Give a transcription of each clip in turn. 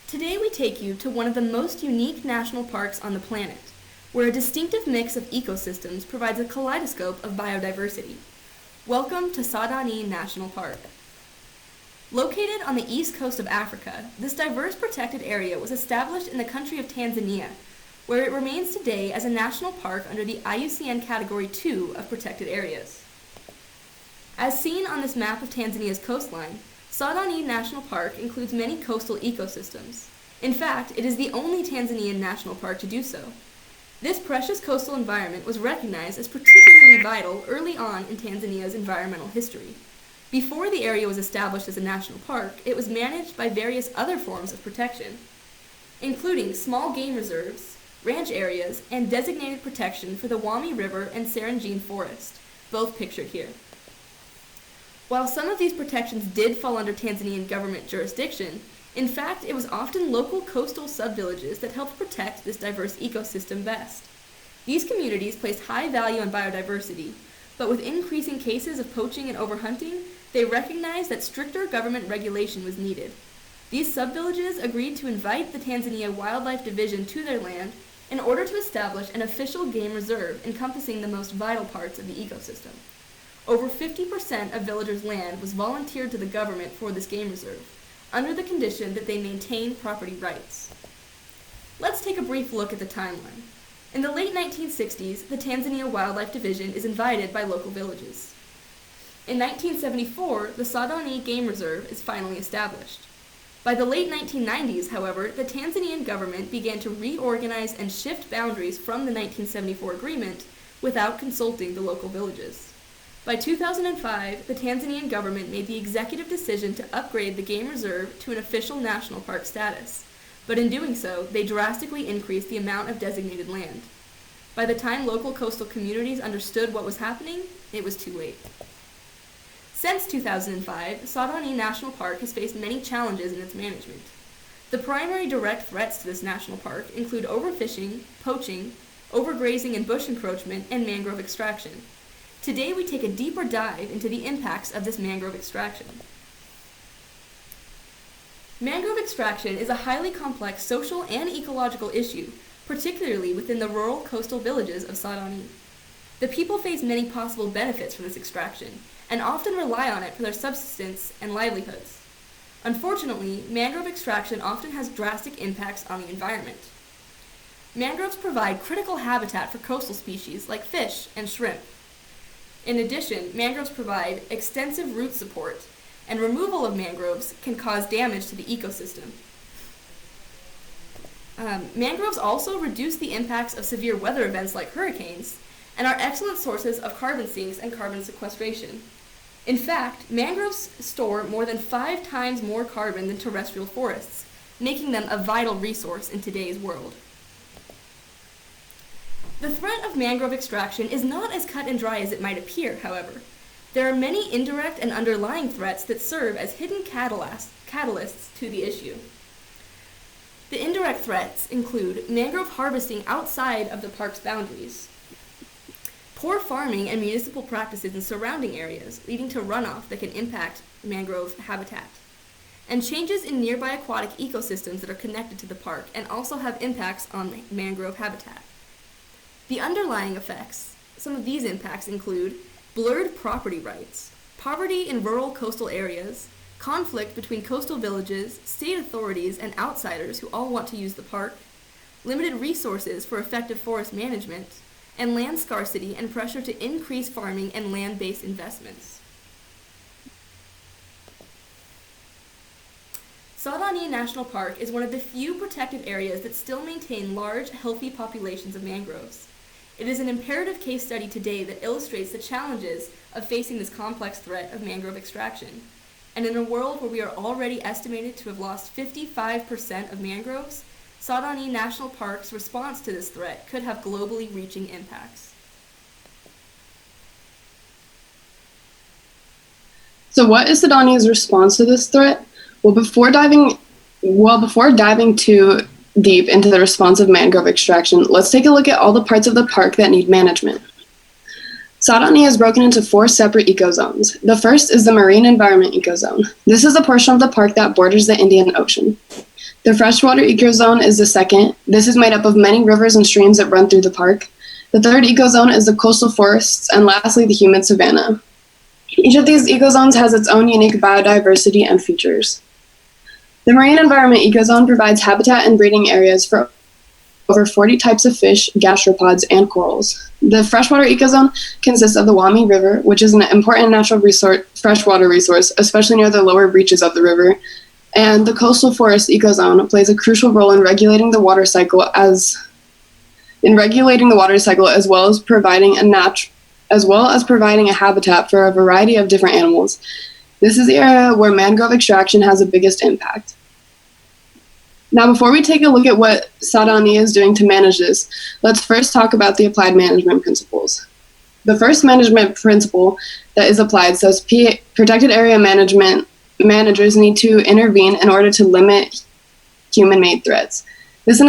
Today we take you to one of the most unique national parks on the planet, where a distinctive mix of ecosystems provides a kaleidoscope of biodiversity. Welcome to Saadani National Park. Located on the east coast of Africa, this diverse protected area was established in the country of Tanzania, where it remains today as a national park under the IUCN Category 2 of protected areas. As seen on this map of Tanzania's coastline, Saadani National Park includes many coastal ecosystems. In fact, it is the only Tanzanian national park to do so. This precious coastal environment was recognized as particularly vital early on in Tanzania's environmental history. Before the area was established as a national park, it was managed by various other forms of protection, including small game reserves, ranch areas, and designated protection for the Wami River and Serengine Forest, both pictured here. While some of these protections did fall under Tanzanian government jurisdiction, in fact, it was often local coastal sub-villages that helped protect this diverse ecosystem best. These communities placed high value on biodiversity, but with increasing cases of poaching and overhunting, they recognized that stricter government regulation was needed. These sub-villages agreed to invite the Tanzania Wildlife Division to their land in order to establish an official game reserve encompassing the most vital parts of the ecosystem. Over 50% of villagers' land was volunteered to the government for this game reserve, under the condition that they maintain property rights. Let's take a brief look at the timeline. In the late 1960s, the Tanzania Wildlife Division is invited by local villages. In 1974, the Saadani Game Reserve is finally established. By the late 1990s, however, the Tanzanian government began to reorganize and shift boundaries from the 1974 agreement without consulting the local villages. By 2005, the Tanzanian government made the executive decision to upgrade the game reserve to an official national park status, but in doing so, they drastically increased the amount of designated land. By the time local coastal communities understood what was happening, it was too late. Since 2005, Saadani National Park has faced many challenges in its management. The primary direct threats to this national park include overfishing, poaching, overgrazing and bush encroachment, and mangrove extraction. Today we take a deeper dive into the impacts of this mangrove extraction. Mangrove extraction is a highly complex social and ecological issue, particularly within the rural coastal villages of Saadani. The people face many possible benefits from this extraction, and often rely on it for their subsistence and livelihoods. Unfortunately, mangrove extraction often has drastic impacts on the environment. Mangroves provide critical habitat for coastal species like fish and shrimp. In addition, mangroves provide extensive root support, and removal of mangroves can cause damage to the ecosystem. Mangroves also reduce the impacts of severe weather events like hurricanes, and are excellent sources of carbon sinks and carbon sequestration. In fact, mangroves store more than 5 times more carbon than terrestrial forests, making them a vital resource in today's world. The threat of mangrove extraction is not as cut and dry as it might appear, however. There are many indirect and underlying threats that serve as hidden catalysts to the issue. The indirect threats include mangrove harvesting outside of the park's boundaries, poor farming and municipal practices in surrounding areas, leading to runoff that can impact mangrove habitat, and changes in nearby aquatic ecosystems that are connected to the park and also have impacts on mangrove habitat. The underlying effects, some of these impacts include blurred property rights, poverty in rural coastal areas, conflict between coastal villages, state authorities, and outsiders who all want to use the park, limited resources for effective forest management, and land scarcity and pressure to increase farming and land-based investments. Saadani National Park is one of the few protected areas that still maintain large, healthy populations of mangroves. It is an imperative case study today that illustrates the challenges of facing this complex threat of mangrove extraction. And in a world where we are already estimated to have lost 55% of mangroves, Saadani National Park's response to this threat could have globally reaching impacts. So what is Saadani's response to this threat? Well, before diving too deep into the response of mangrove extraction, let's take a look at all the parts of the park that need management. Saadani is broken into 4 separate ecozones. The first is the Marine Environment Ecozone. This is a portion of the park that borders the Indian Ocean. The freshwater ecozone is the second. This is made up of many rivers and streams that run through the park. The third ecozone is the coastal forests, and lastly, the humid savanna. Each of these ecozones has its own unique biodiversity and features. The marine environment ecozone provides habitat and breeding areas for over 40 types of fish, gastropods, and corals. The freshwater ecozone consists of the Wami River, which is an important natural freshwater resource, especially near the lower reaches of the river. And the coastal forest ecozone plays a crucial role in regulating the water cycle as well as providing a habitat for a variety of different animals. This is the area where mangrove extraction has the biggest impact. Now, before we take a look at what Saadani is doing to manage this, let's first talk about the applied management principles. The first management principle that is applied says protected area managers need to intervene in order to limit human-made threats. This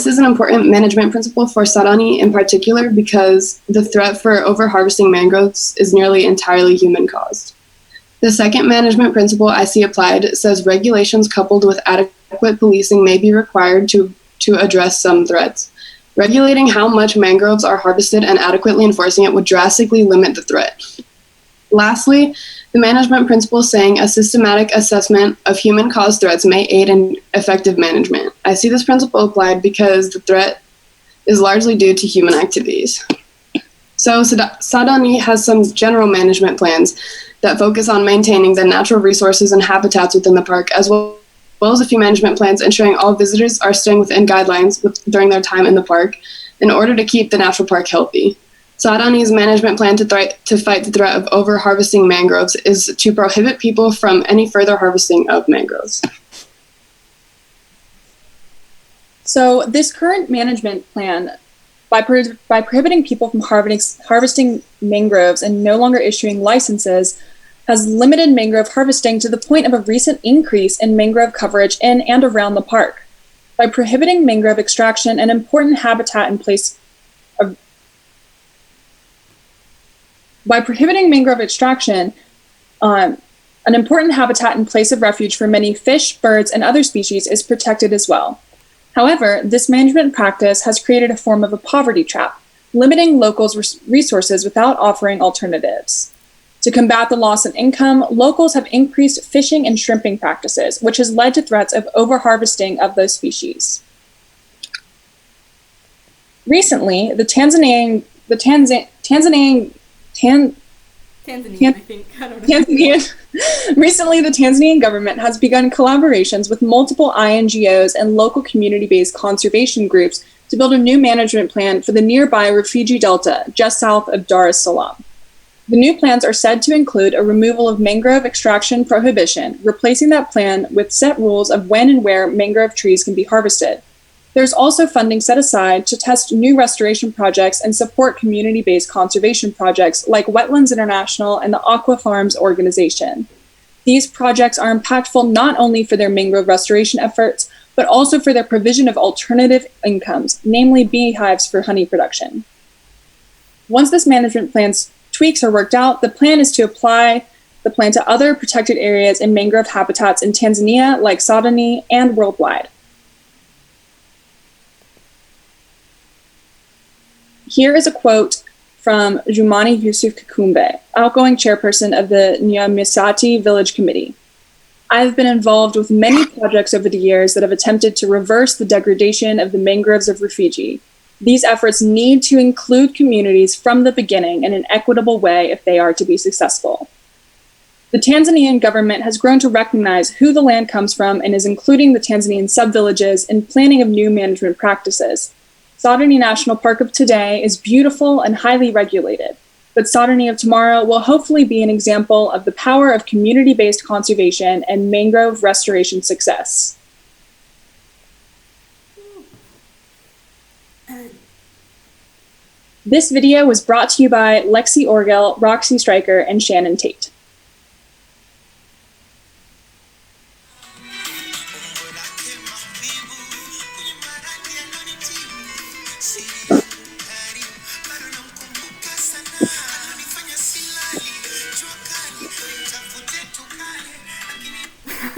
is an important management principle for Saadani in particular because the threat for overharvesting mangroves is nearly entirely human-caused. The second management principle I see applied says regulations coupled with adequate policing may be required to address some threats. Regulating how much mangroves are harvested and adequately enforcing it would drastically limit the threat. Lastly, the management principle saying a systematic assessment of human-caused threats may aid in effective management. I see this principle applied because the threat is largely due to human activities. So Saadani has some general management plans that focus on maintaining the natural resources and habitats within the park, as well as a few management plans ensuring all visitors are staying within guidelines during their time in the park in order to keep the natural park healthy. Saadani's management plan to fight the threat of over-harvesting mangroves is to prohibit people from any further harvesting of mangroves. So this current management plan, by prohibiting people from harvesting mangroves and no longer issuing licenses, has limited mangrove harvesting to the point of a recent increase in mangrove coverage in and around the park. By prohibiting mangrove extraction, an important habitat in place of refuge for many fish, birds, and other species is protected as well. However, this management practice has created a form of a poverty trap, limiting locals' resources without offering alternatives. To combat the loss of income, locals have increased fishing and shrimping practices, which has led to threats of overharvesting of those species. Recently, Tanzanian government has begun collaborations with multiple INGOs and local community-based conservation groups to build a new management plan for the nearby Rufiji Delta, just south of Dar es Salaam. The new plans are said to include a removal of mangrove extraction prohibition, replacing that plan with set rules of when and where mangrove trees can be harvested. There's also funding set aside to test new restoration projects and support community-based conservation projects like Wetlands International and the Aqua Farms organization. These projects are impactful not only for their mangrove restoration efforts, but also for their provision of alternative incomes, namely beehives for honey production. Once this management plan's tweaks are worked out, the plan is to apply the plan to other protected areas and mangrove habitats in Tanzania, like Saadani, and worldwide. Here is a quote from Jumani Yusuf Kakumbe, outgoing chairperson of the Nyamisati Village Committee. I've been involved with many projects over the years that have attempted to reverse the degradation of the mangroves of Rufiji. These efforts need to include communities from the beginning in an equitable way if they are to be successful. The Tanzanian government has grown to recognize who the land comes from and is including the Tanzanian sub-villages in planning of new management practices. Saadani National Park of today is beautiful and highly regulated, but Saadani of tomorrow will hopefully be an example of the power of community-based conservation and mangrove restoration success. This video was brought to you by Lexi Orgel, Roxy Stryker, and Shannon Tate.